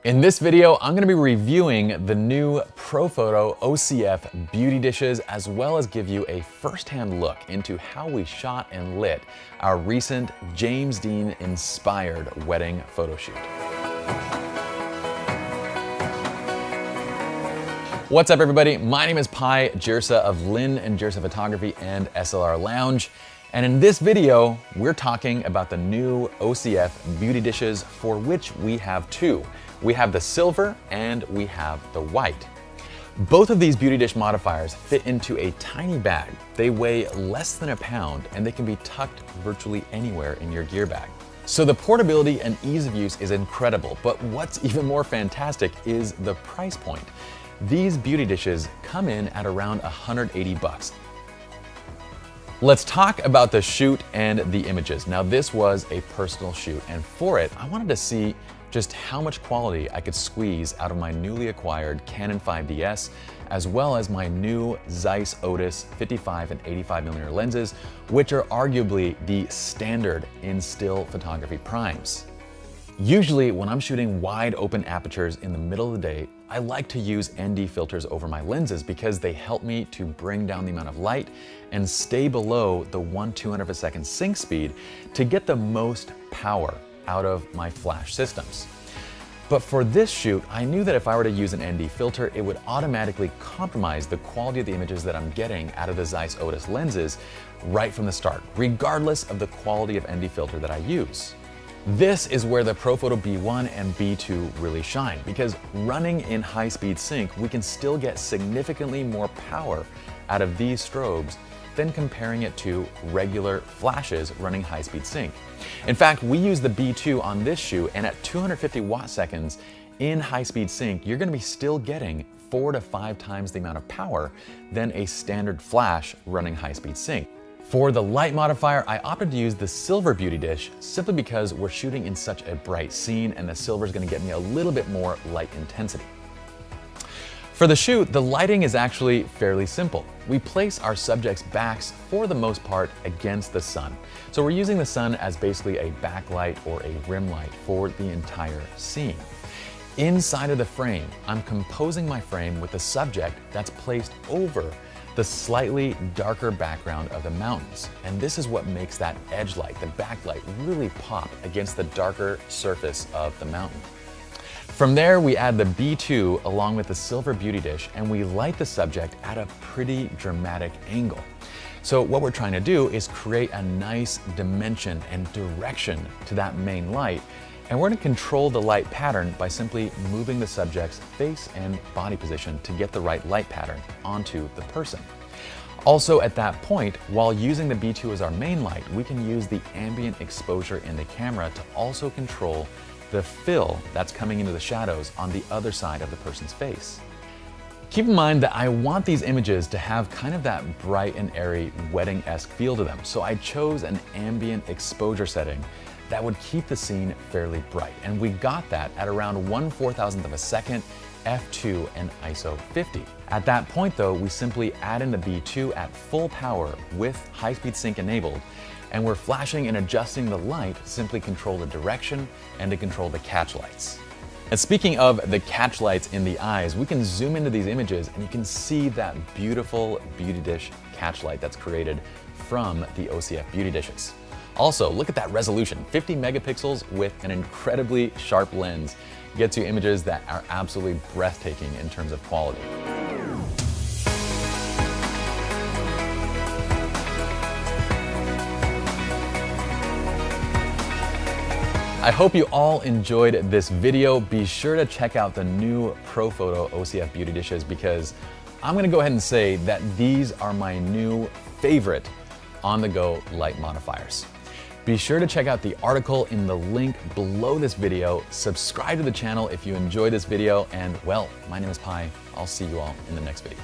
In this video, I'm gonna be reviewing the new ProPhoto OCF beauty dishes, as well as give you a first-hand look into how we shot and lit our recent James Dean inspired wedding photo shoot. What's up, everybody? My name is Lin Jirsa of Lin Jirsa Photography and SLR Lounge. And in this video, we're talking about the new OCF beauty dishes, for which we have two. We have the silver and we have the white. Both of these beauty dish modifiers fit into a tiny bag. They weigh less than a pound and they can be tucked virtually anywhere in your gear bag. So the portability and ease of use is incredible, but what's even more fantastic is the price point. These beauty dishes come in at around 180 bucks. Let's talk about the shoot and the images. Now, this was a personal shoot, and for it, I wanted to see just how much quality I could squeeze out of my newly acquired Canon 5DS, as well as my new Zeiss Otis 55 and 85mm lenses, which are arguably the standard in still photography primes. Usually, when I'm shooting wide open apertures in the middle of the day, I like to use ND filters over my lenses because they help me to bring down the amount of light and stay below the 1/200th of a second sync speed to get the most power out of my flash systems. But for this shoot, I knew that if I were to use an ND filter, it would automatically compromise the quality of the images that I'm getting out of the Zeiss Otis lenses right from the start, regardless of the quality of ND filter that I use. This is where the ProPhoto B1 and B2 really shine, because running in high-speed sync, we can still get significantly more power out of these strobes than comparing it to regular flashes running high-speed sync. In fact, we use the B2 on this shoot, and at 250 watt seconds in high-speed sync, you're gonna be still getting 4 to 5 times the amount of power than a standard flash running high-speed sync. For the light modifier, I opted to use the silver beauty dish simply because we're shooting in such a bright scene and the silver is going to get me a little bit more light intensity. For the shoot, the lighting is actually fairly simple. We place our subjects' backs for the most part against the sun. So we're using the sun as basically a backlight or a rim light for the entire scene. Inside of the frame, I'm composing my frame with the subject that's placed over the slightly darker background of the mountains. And this is what makes that edge light, the backlight, really pop against the darker surface of the mountain. From there, we add the B2 along with the silver beauty dish, and we light the subject at a pretty dramatic angle. So what we're trying to do is create a nice dimension and direction to that main light. And we're going to control the light pattern by simply moving the subject's face and body position to get the right light pattern onto the person. Also, at that point, while using the B2 as our main light, we can use the ambient exposure in the camera to also control the fill that's coming into the shadows on the other side of the person's face. Keep in mind that I want these images to have kind of that bright and airy wedding-esque feel to them, so I chose an ambient exposure setting that would keep the scene fairly bright. And we got that at around 1/4000th of a second, f2 and ISO 50. At that point though, we simply add in the B2 at full power with high-speed sync enabled, and we're flashing and adjusting the light to simply control the direction and to control the catch lights. And speaking of the catch lights in the eyes, we can zoom into these images and you can see that beautiful beauty dish catch light that's created from the OCF beauty dishes. Also, look at that resolution, 50 megapixels with an incredibly sharp lens. Gets you images that are absolutely breathtaking in terms of quality. I hope you all enjoyed this video. Be sure to check out the new ProPhoto OCF beauty dishes, because I'm gonna go ahead and say that these are my new favorite on-the-go light modifiers. Be sure to check out the article in the link below this video. Subscribe to the channel if you enjoyed this video, and well, my name is Pi. I'll see you all in the next video.